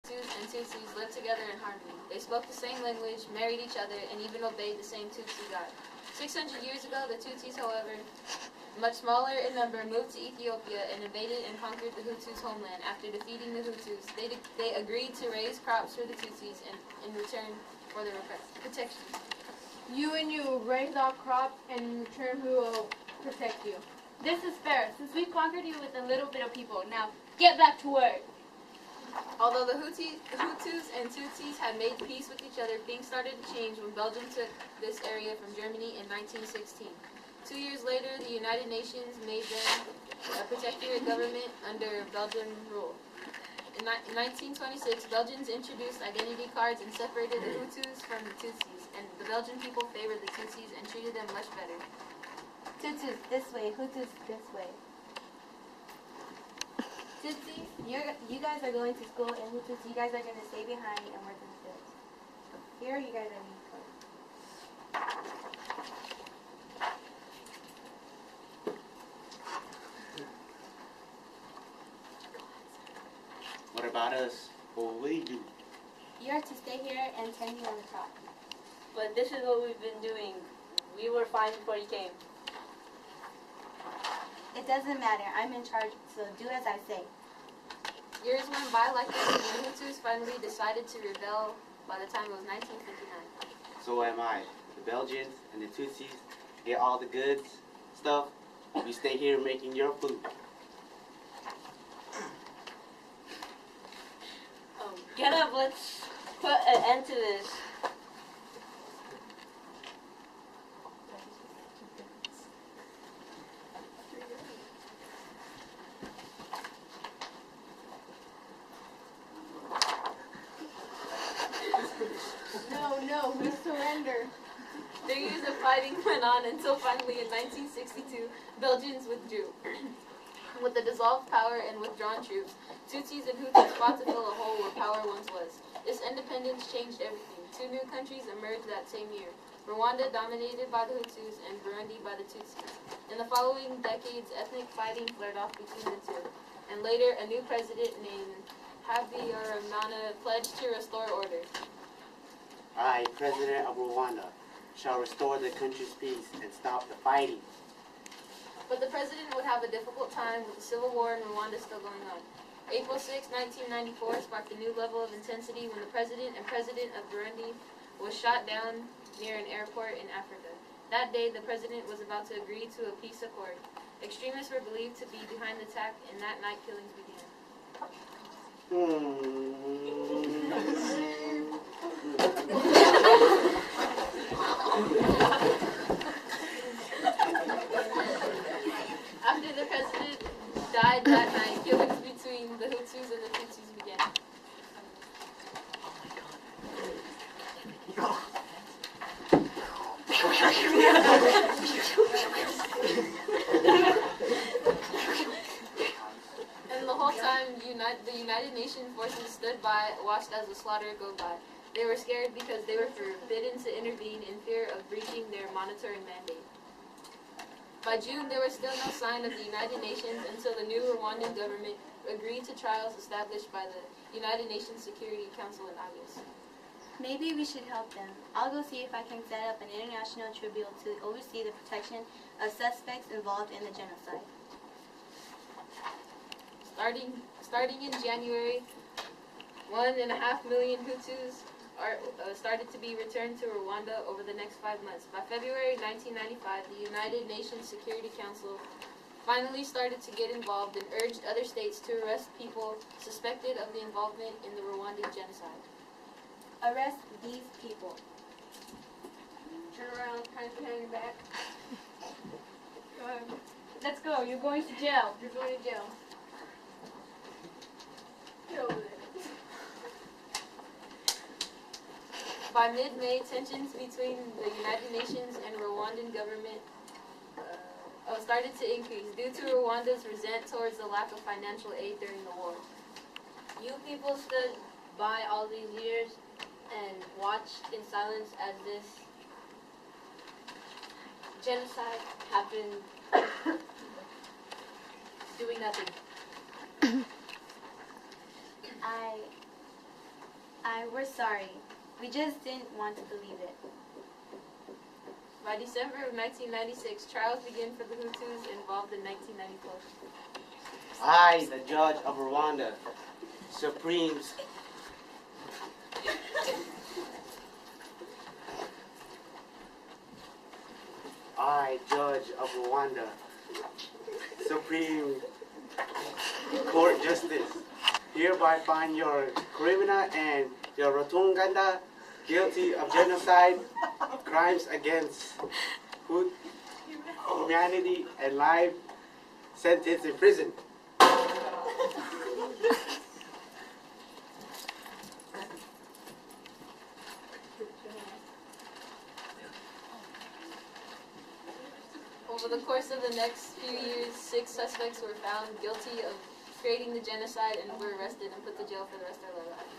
Hutus and Tutsis lived together in harmony. They spoke the same language, married each other, and even obeyed the same Tutsi god. 600 years ago, the Tutsis, however, much smaller in number, moved to Ethiopia and invaded and conquered the Hutus' homeland. After defeating the Hutus, they agreed to raise crops for the Tutsis in return for their protection. You raise our crops, and in return we will protect you. This is fair, since we conquered you with a little bit of people. Now, get back to work. Although the Hutus and Tutsis had made peace with each other, things started to change when Belgium took this area from Germany in 1916. 2 years later, the United Nations made them a protectorate government under Belgian rule. In 1926, Belgians introduced identity cards and separated the Hutus from the Tutsis, and the Belgian people favored the Tutsis and treated them much better. Tutsis this way, Hutus this way. Tutsis, you guys are going to school, and Hutus, you guys are going to stay behind and work in the fields. Here, you guys are being close. What about us? What will we do? You are to stay here and tend you on the crop. But this is what we've been doing. We were fine before you came. It doesn't matter. I'm in charge, so do as I say. Years went by like this, and the Hutus finally decided to rebel by the time it was 1959. So am I. The Belgians and the Tutsis get all the goods, stuff. We stay here making your food. Get up, let's put an end to this. No, we surrender. 3 years of fighting went on until finally in 1962, Belgians withdrew. With the dissolved power and withdrawn troops, Tutsis and Hutus fought to fill a hole where power once was. This independence changed everything. 2 new countries emerged that same year. Rwanda, dominated by the Hutus, and Burundi by the Tutsis. In the following decades, ethnic fighting flared off between the two. And later, a new president named Habyarimana pledged to restore order. I, President of Rwanda, shall restore the country's peace and stop the fighting. But the president would have a difficult time with the civil war in Rwanda still going on. April 6, 1994 sparked a new level of intensity when the president and president of Burundi was shot down near an airport in Africa. That day, the president was about to agree to a peace accord. Extremists were believed to be behind the attack, and that night killings began. After the president died that night, killings between the Hutus and the Tutsis began. And the whole time, the United Nations forces stood by, watched as the slaughter go by. They were scared because they were forbidden to intervene in fear of breaching their monitoring mandate. By June, there was still no sign of the United Nations until the new Rwandan government agreed to trials established by the United Nations Security Council in August. Maybe we should help them. I'll go see if I can set up an international tribunal to oversee the protection of suspects involved in the genocide. Starting in January, 1.5 million Hutus started to be returned to Rwanda over the next 5 months. By February 1995, the United Nations Security Council finally started to get involved and urged other states to arrest people suspected of the involvement in the Rwandan genocide. Arrest these people. Turn around, hands behind your back. Let's go. You're going to jail. You're going to jail. Get over there. By mid-May, tensions between the United Nations and Rwandan government started to increase due to Rwanda's resent towards the lack of financial aid during the war. You people stood by all these years and watched in silence as this genocide happened, doing nothing. lie. We're sorry. We just didn't want to believe it. By December of 1996, trials began for the Hutus involved in 1994. I, the judge of Rwanda, Supremes. I, judge of Rwanda, Supreme Court Justice, hereby find your criminal and your Rotunganda guilty of genocide, crimes against humanity, and life sentence in prison. Over the course of the next few years, 6 suspects were found guilty of creating the genocide and were arrested and put to jail for the rest of their lives.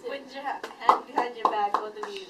Put your hand behind your back, both of you.